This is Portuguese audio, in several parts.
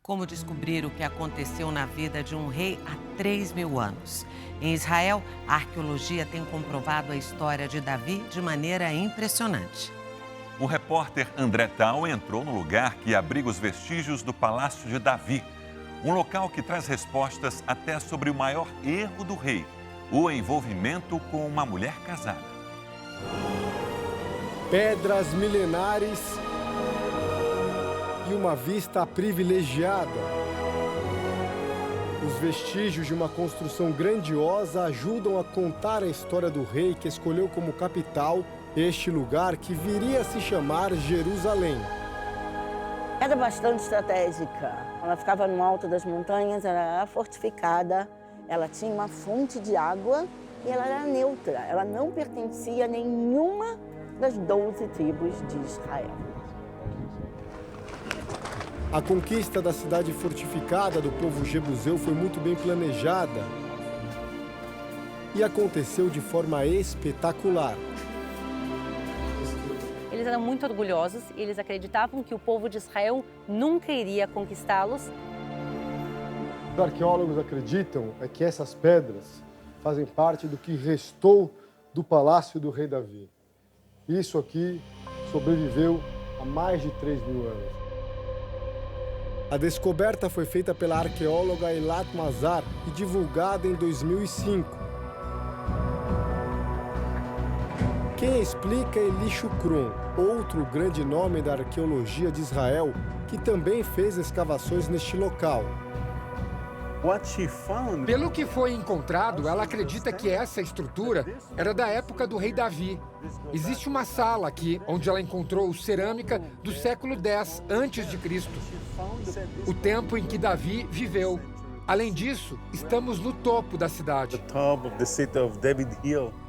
como descobrir o que aconteceu na vida de um rei há 3.000 anos. Em Israel, a arqueologia tem comprovado a história de Davi de maneira impressionante. O repórter André Tal entrou no lugar que abriga os vestígios do Palácio de Davi. Um local que traz respostas até sobre o maior erro do rei, o envolvimento com uma mulher casada. Pedras milenares e uma vista privilegiada. Os vestígios de uma construção grandiosa ajudam a contar a história do rei que escolheu como capital este lugar que viria a se chamar Jerusalém. Era bastante estratégica. Ela ficava no alto das montanhas, era fortificada, ela tinha uma fonte de água e ela era neutra. Ela não pertencia a nenhuma das 12 tribos de Israel. A conquista da cidade fortificada do povo jebuseu foi muito bem planejada e aconteceu de forma espetacular. Eles eram muito orgulhosos e eles acreditavam que o povo de Israel nunca iria conquistá-los. Os arqueólogos acreditam que essas pedras fazem parte do que restou do palácio do rei Davi. Isso aqui sobreviveu há mais de 3.000 anos. A descoberta foi feita pela arqueóloga Eilat Mazar e divulgada em 2005. Quem explica é Eli Shukron, outro grande nome da arqueologia de Israel, que também fez escavações neste local. Pelo que foi encontrado, ela acredita que essa estrutura era da época do rei Davi. Existe uma sala aqui onde ela encontrou cerâmica do século X a.C., o tempo em que Davi viveu. Além disso, estamos no topo da cidade.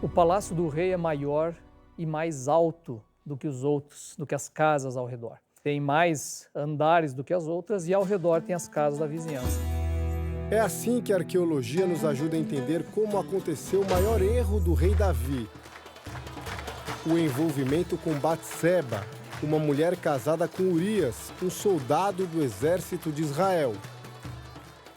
O Palácio do Rei é maior e mais alto do que os outros, do que as casas ao redor. Tem mais andares do que as outras e ao redor tem as casas da vizinhança. É assim que a arqueologia nos ajuda a entender como aconteceu o maior erro do rei Davi. O envolvimento com Batseba, uma mulher casada com Urias, um soldado do exército de Israel.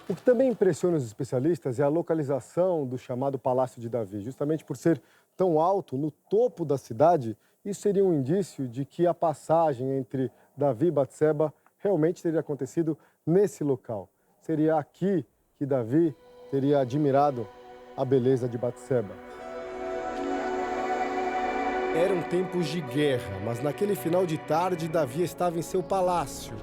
O que também impressiona os especialistas é a localização do chamado Palácio de Davi. Justamente por ser tão alto, no topo da cidade, isso seria um indício de que a passagem entre Davi e Batseba realmente teria acontecido nesse local. Seria aqui que Davi teria admirado a beleza de Batseba. Eram tempos de guerra, mas naquele final de tarde, Davi estava em seu palácio.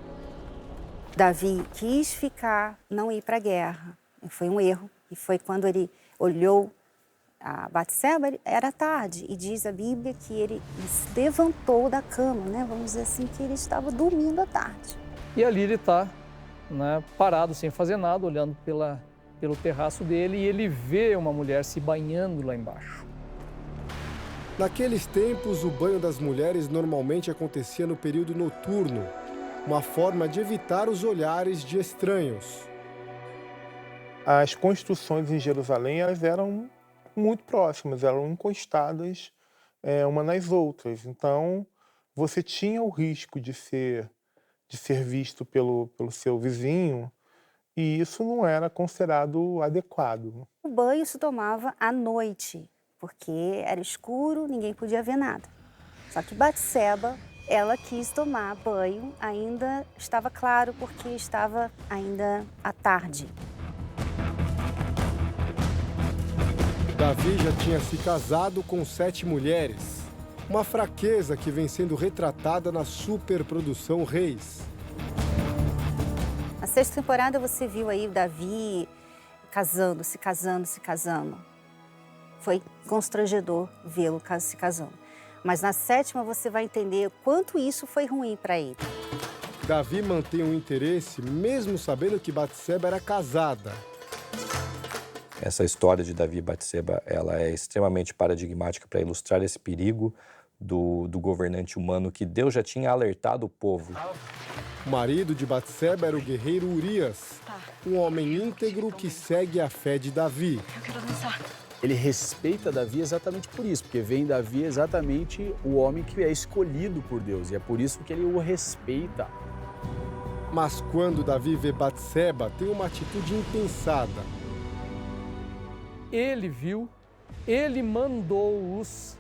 Davi quis ficar, não ir para a guerra. Foi um erro. E foi quando ele olhou a Batseba, era tarde. E diz a Bíblia que ele se levantou da cama, né? Vamos dizer assim, que ele estava dormindo à tarde. E ali ele está, né, parado, sem fazer nada, olhando pelo terraço dele, e ele vê uma mulher se banhando lá embaixo. Naqueles tempos, o banho das mulheres normalmente acontecia no período noturno, uma forma de evitar os olhares de estranhos. As construções em Jerusalém elas eram muito próximas, eram encostadas uma nas outras. Então, você tinha o risco de ser visto pelo seu vizinho, e isso não era considerado adequado. O banho se tomava à noite, porque era escuro, ninguém podia ver nada. Só que Batseba, ela quis tomar banho, ainda estava claro, porque estava ainda à tarde. Davi já tinha se casado com 7 mulheres. Uma fraqueza que vem sendo retratada na superprodução Reis. Na 6ª temporada você viu aí o Davi se casando. Foi constrangedor vê-lo se casando. Mas na 7ª você vai entender quanto isso foi ruim para ele. Davi mantém um interesse mesmo sabendo que Batseba era casada. Essa história de Davi e Batseba, ela é extremamente paradigmática para ilustrar esse perigo do governante humano que Deus já tinha alertado o povo. O marido de Batseba era o guerreiro Urias, um homem íntegro que segue a fé de Davi. Eu quero dançar. Ele respeita Davi exatamente por isso, porque vê em Davi exatamente o homem que é escolhido por Deus, e é por isso que ele o respeita. Mas quando Davi vê Batseba, tem uma atitude impensada. Ele viu, ele mandou os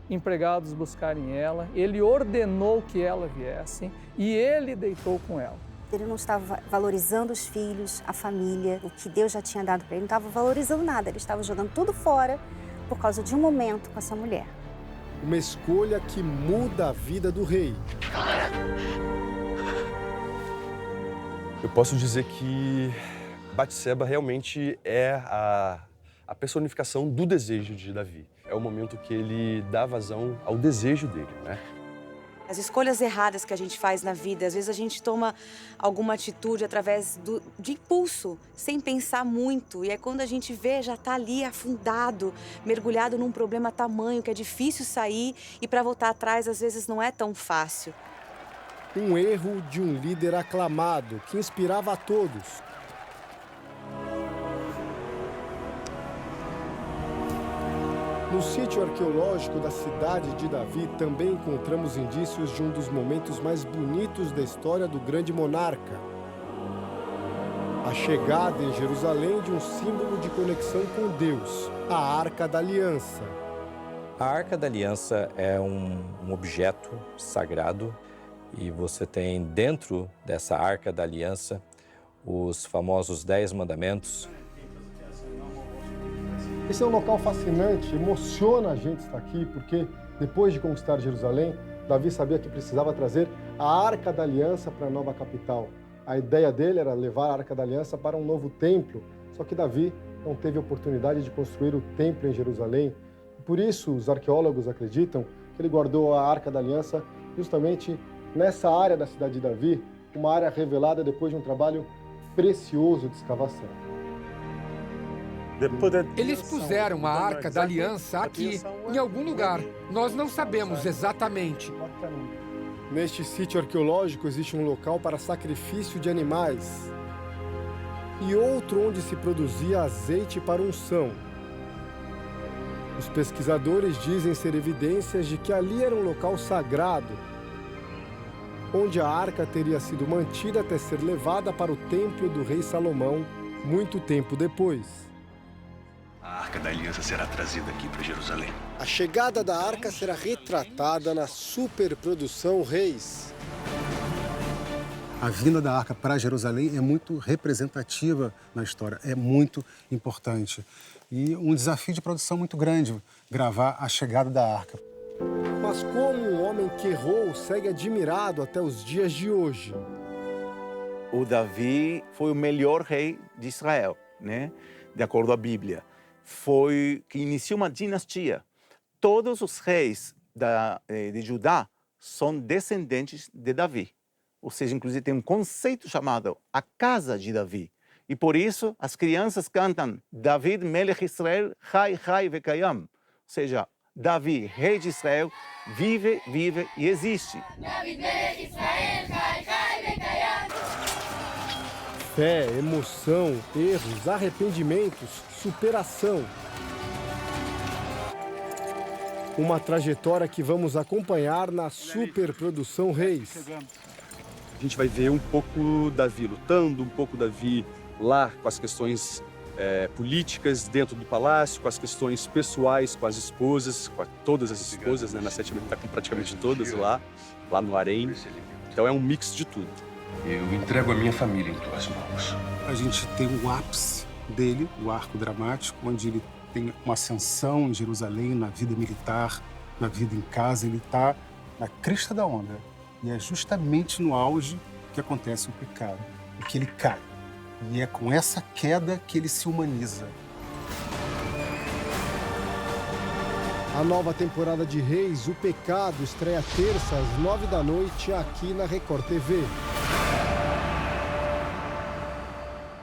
empregados buscarem ela, ele ordenou que ela viesse e ele deitou com ela. Ele não estava valorizando os filhos, a família, o que Deus já tinha dado para ele, não estava valorizando nada, ele estava jogando tudo fora por causa de um momento com essa mulher. Uma escolha que muda a vida do rei. Eu posso dizer que Batseba realmente é a personificação do desejo de Davi. É o momento que ele dá vazão ao desejo dele, né? As escolhas erradas que a gente faz na vida, às vezes a gente toma alguma atitude através de impulso, sem pensar muito. E é quando a gente vê, já está ali afundado, mergulhado num problema tamanho que é difícil sair e para voltar atrás às vezes não é tão fácil. Um erro de um líder aclamado que inspirava a todos. No sítio arqueológico da cidade de Davi, também encontramos indícios de um dos momentos mais bonitos da história do grande monarca. A chegada em Jerusalém de um símbolo de conexão com Deus, a Arca da Aliança. A Arca da Aliança é um objeto sagrado e você tem dentro dessa Arca da Aliança os famosos 10 mandamentos. Esse é um local fascinante, emociona a gente estar aqui, porque depois de conquistar Jerusalém, Davi sabia que precisava trazer a Arca da Aliança para a nova capital. A ideia dele era levar a Arca da Aliança para um novo templo, só que Davi não teve oportunidade de construir o templo em Jerusalém. Por isso, os arqueólogos acreditam que ele guardou a Arca da Aliança justamente nessa área da cidade de Davi, uma área revelada depois de um trabalho precioso de escavação. Eles puseram a Arca da Aliança aqui, em algum lugar. Nós não sabemos exatamente. Neste sítio arqueológico existe um local para sacrifício de animais e outro onde se produzia azeite para unção. Os pesquisadores dizem ser evidências de que ali era um local sagrado, onde a arca teria sido mantida até ser levada para o templo do rei Salomão muito tempo depois. A Arca da Aliança será trazida aqui para Jerusalém. A chegada da arca será retratada na superprodução Reis. A vinda da arca para Jerusalém é muito representativa na história, é muito importante. E um desafio de produção muito grande, gravar a chegada da arca. Mas como um homem que errou segue admirado até os dias de hoje? O Davi foi o melhor rei de Israel, né? De acordo à Bíblia. Foi que iniciou uma dinastia. Todos os reis de Judá são descendentes de Davi. Ou seja, inclusive tem um conceito chamado a casa de Davi. E por isso as crianças cantam David Melech Israel, Chai Chai Vekayam. Ou seja, Davi, rei de Israel, vive, vive e existe. David Melech Israel, Chai Chai Vekayam. Fé, emoção, erros, arrependimentos, superação. Uma trajetória que vamos acompanhar na superprodução Reis. A gente vai ver um pouco Davi lutando, um pouco Davi lá com as questões políticas dentro do palácio, com as questões pessoais, com as esposas, com todas as esposas, né? Na sétima ele está com praticamente todas lá no harém. Então é um mix de tudo. Eu entrego a minha família em tuas mãos. A gente tem o ápice dele, o arco dramático, onde ele tem uma ascensão em Jerusalém, na vida militar, na vida em casa. Ele está na crista da onda. E é justamente no auge que acontece o pecado, e que ele cai. E é com essa queda que ele se humaniza. A nova temporada de Reis, O Pecado, estreia terça às 9 da noite aqui na Record TV.